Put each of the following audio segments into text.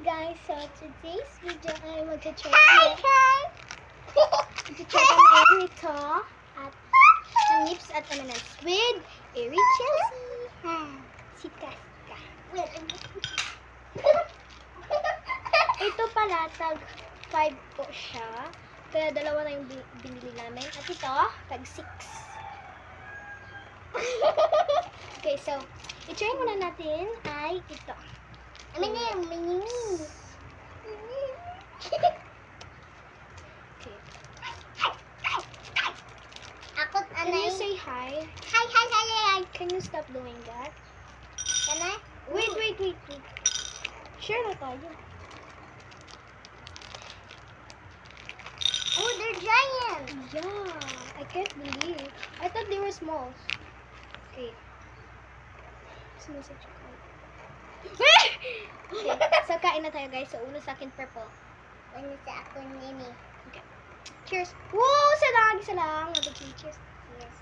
guys, so today's video ay mag-try kami nito at ang lips at M&M's with Airy Chelsea. Si Kaska. Ito pala, tag 5 po siya. Kaya dalawa na yung binili namin. At ito, tag 6. Okay, so, i-try muna natin ay ito. M&M's. Okay. Can you say hi? Hi. Can you stop doing that? Can I? Wait. Share na tayo. Oh, they're giant. Yeah, I can't believe. I thought they were small. Okay. Small sa chocolate. Okay, so kain na tayo guys. So, uno sa akin purple. Uno sa akin nini. Okay. Cheers. Whoa! Isa lang. Cheers. Yes.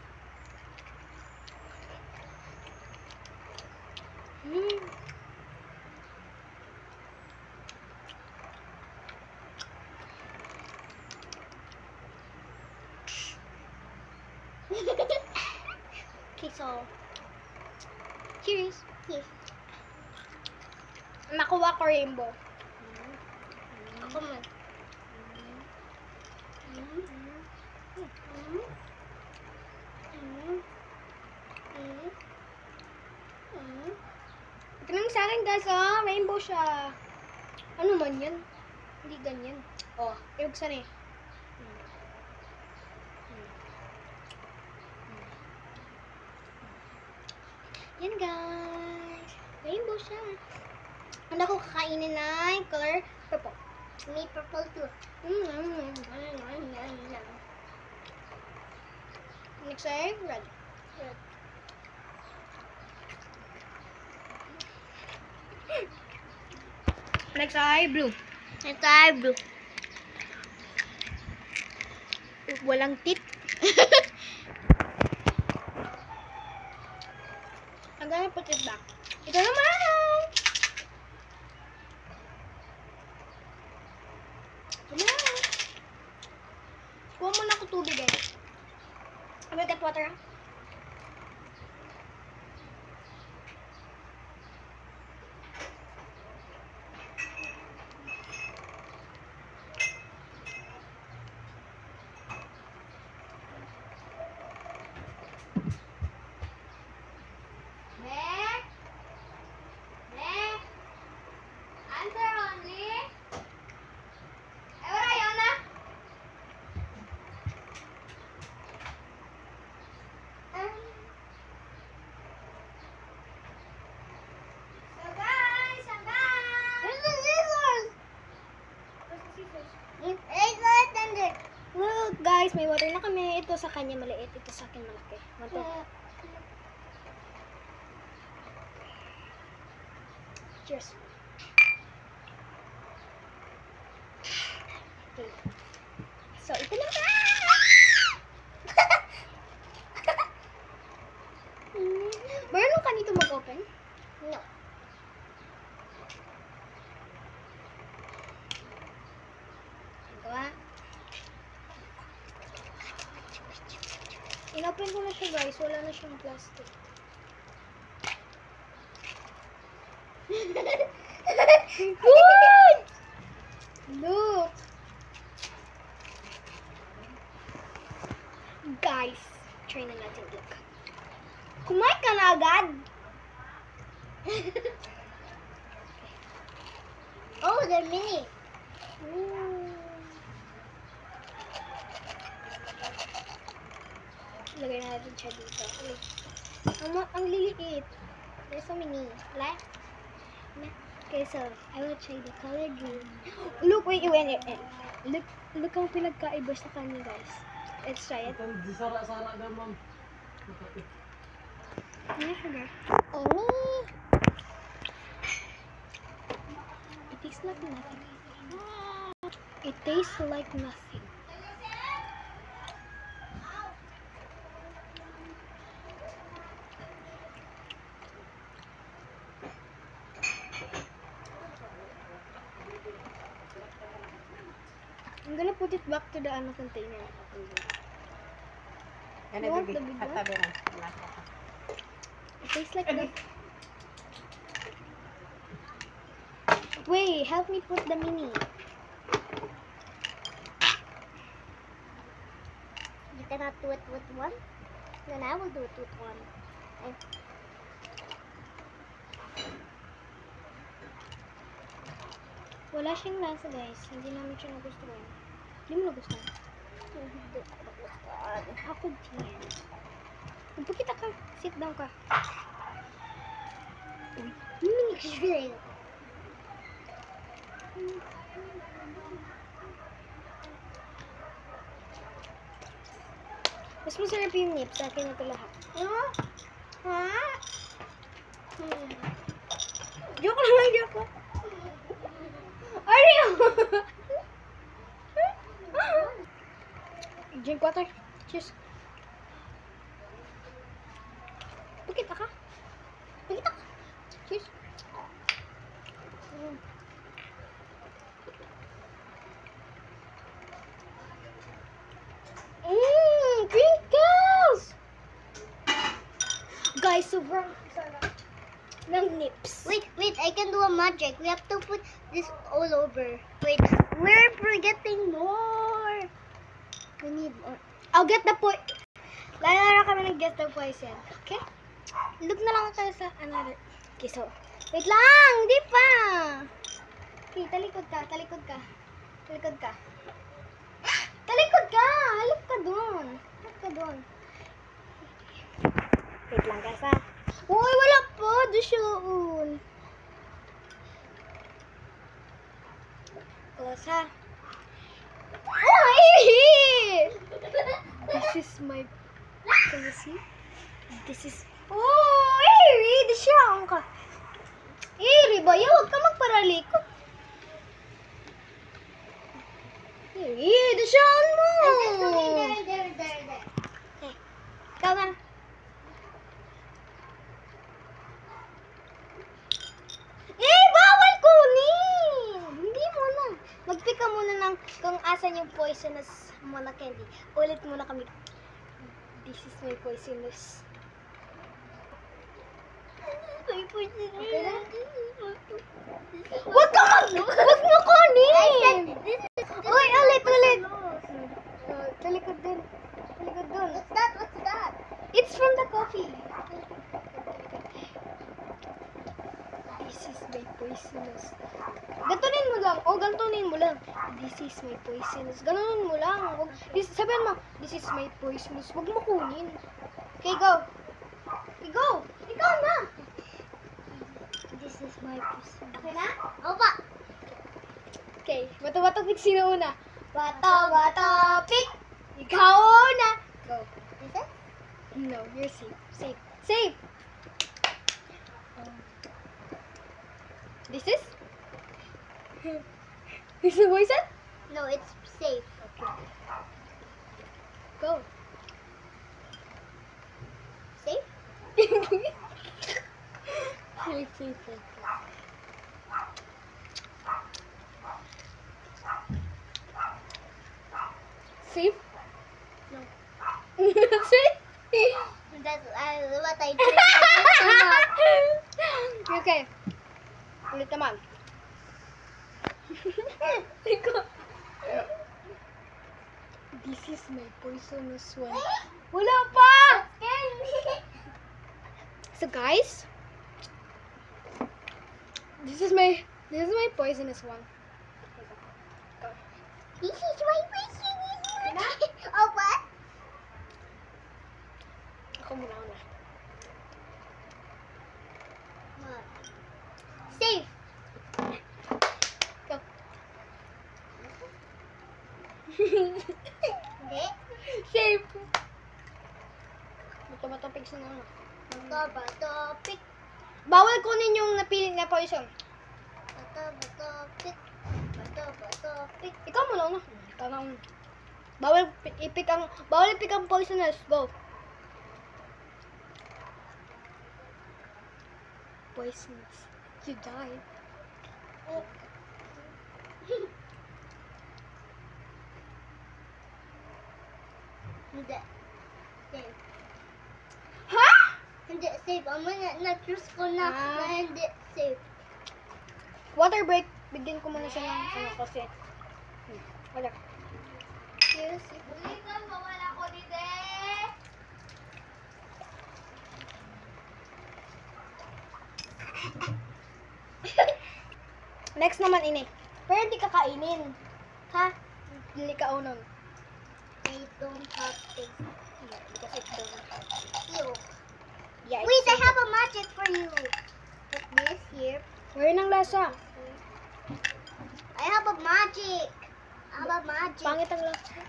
Okay, so cheers. Nakuha ko rainbow. Ako mo. Tingnan sa akin guys, rainbow siya. Ano man yan? Hindi ganyan. Oh, ibuksan eh. Yan guys. Rainbow siya. Ang ako kakainin ay color purple. May purple too. Next ay red. Next ay blue. Walang tit. I'm gonna put it back. Ito naman! Kuha mo na ako tubig eh. Can we get water? Look guys, may water na kami. Ito sa kanya maliit, ito sa akin malaki. Cheers. Okay. So, ito na ba? Meron ka nito mag-open? No. In-open ko na siya guys, wala na siyang plastic. Good! Look! Guys, try na natin look. Kumain ka na agad! Oh, they're mini! Lagay na natin siya dito. Ang liliit. There's so many. Like? Okay, so, I will try the color green. Look, wait. Look ang pinagkaiba sa kanya, guys. Let's try it. Sara-sara ka, ma'am. Ano sugar? It tastes like nothing. It tastes like nothing. I'm gonna put it back to the container. Yan You ay want bibig. the big one? Katabi na. It tastes like the... Wait, help me put the mini. You cannot do it with one? Then I will do it with one. Wala siyang lasa, guys. Hindi namin siya nagustuhan. Hindi mo nagustuhan? Hindi ako nagustuhan. Ako din. Magpakita ka. Sit down ka. Uy. Mini. Mas masarap yung nip sa akin ito lahat. Ha? Joke lang, joke. Ariyo! Drink water. Cheers. Pakita ka. Pakita ka. Cheers. Crinkles! Guys, sobrang sarap ng nips. Wait, I can do a magic. We have to put this all over. Wait, we're forgetting more. We need more. I'll get the point. Lalala kami ng get the poison. Okay? Look na lang tayo sa another. Okay, so. Wait lang! Hindi pa! Okay, talikod ka. Talikod ka. Talikod ka. Talikod ka! Halip ka dun. Halip ka dun. Wait lang guys ha. Uy, wala pa. Dusyoon. Close ha. Uy! This is my... Can you see? This is... Oh, Iri! Dusyoon ka. Iri ba? Huwag ka magparalikot. Iri, dusyoon mo! There. Okay. Ikaw na. Bawal kunin! Hindi mo na. Mag-pick ka muna ng kung asan yung poisonous mo na candy. Ulit muna kami. This is my poisonous. My poisonous. Okay na? Wag mo kunin! Uy, ulit. Talikod dun. Talikod dun. What's that? It's from the coffee. This is my poisonous. Gantunin mo lang. Gantunin mo lang. This is my poisonous. Ganunin mo lang. Sabihin mo, this is my poisonous. Huwag mo kunin. Okay, go. Okay, go. Ikaw na. This is my poisonous. Okay na? Opa. Okay. Bato-bato pick. Sino una? Bato-bato pick. Ikaw na. Go. Is it? No, you're safe. Safe. This is? This is poison? No, it's safe. Okay. Go. Safe? Really safe. Safe? No. Safe? That's what I did. Okay. Ulit naman. This is my poisonous one. Wala pa! So guys, this is my poisonous one. This is my poisonous one. Oh, what? Ako muna. Safe. Go. Hindi. Safe. Matapig sa nga. Topic. Bawal kunin yung napili na poison. Topic. Ikaw mo lang na. Ikaw lang. Bawal i-pick ang poisonous. Go. Poisonous. You died. Hindi. Safe. Ha? Hindi safe. Na-choose ko na hindi safe. Water break. Bigyan ko muna siya ng ano kasi. Wala. Seriously. Ulitan, mawala ko dito. Next naman ini. Pero hindi kakainin. Ha? Dili ka unon. I don't have taste. Yeah, because it doesn't have. Ew. Yeah, it's Wait, I so have a magic for you. Put this here. Wala nang lasa. I have a magic. I have a magic. Pangit ang lasa.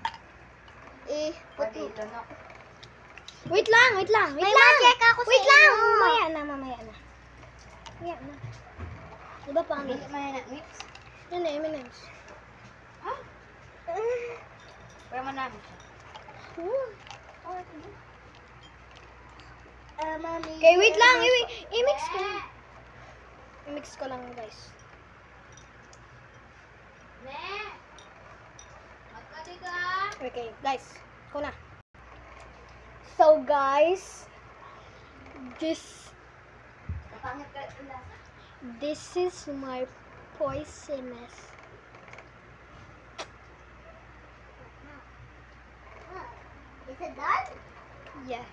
Put it. Wait lang, wait lang, wait May lang. magic ako sa Wait lang. inyo. Mamaya na, mamaya na. Mamaya na. Diba pangit? May mix. Yan eh, M&M's. Pero manami siya. Mommy. Okay, wait lang. I-mix ko lang. I-mix ko lang, guys. Ne! Magkali ka! Okay, guys. Ko na. So, guys. Napangit ka ang lasa. This is my poisonous. Is it done? Yeah.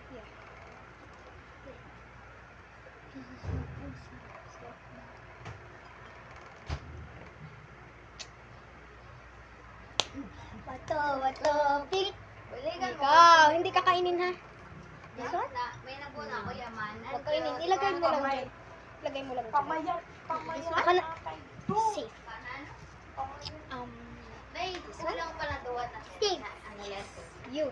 Bato, pick. Balikan mo. Ikaw, hindi kakainin ha. This one? May nabuna ako yaman. Huwag kainin. Ilagay mo lang dyan. Ilagay mo lang dyan. Ako na. Safe. Kanan? This one? Kulang pala duwan na. Safe. Ano yan? You.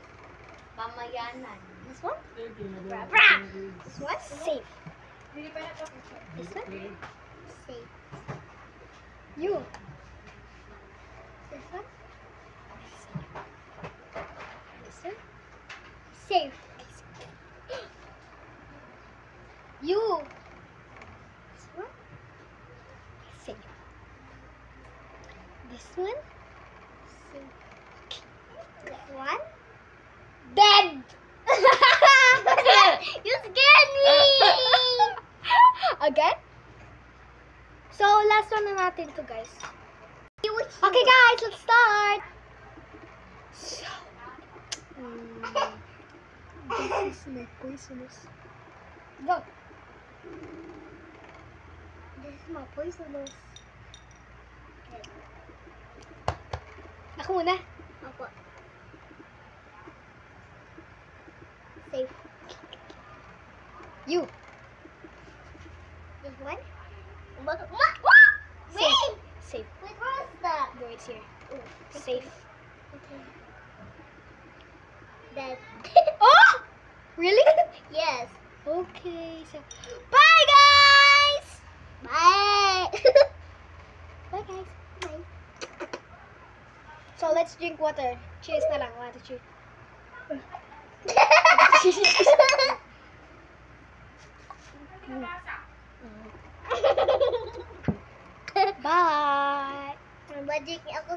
Pamayanan. This one? This one? Safe. This one? Safe. You. This one? This one? Safe. You. This one? Safe. This one? Safe. This one? Dead! You scared me! Again? So, last one na natin to, guys. You would Okay, guys, let's start! So, this is my poisonous. Go! This is my poisonous. Ako muna. Ako. Safe. You. This one? What? Safe. Wait! Safe. Wait, where is that? Go, it's here. Safe. Okay. That. Oh! Really? Yes. Okay, so, bye, guys! Bye. Bye, guys. Bye. So, let's drink water. Cheers na lang. 1, 2, 3. Bye! Magic ako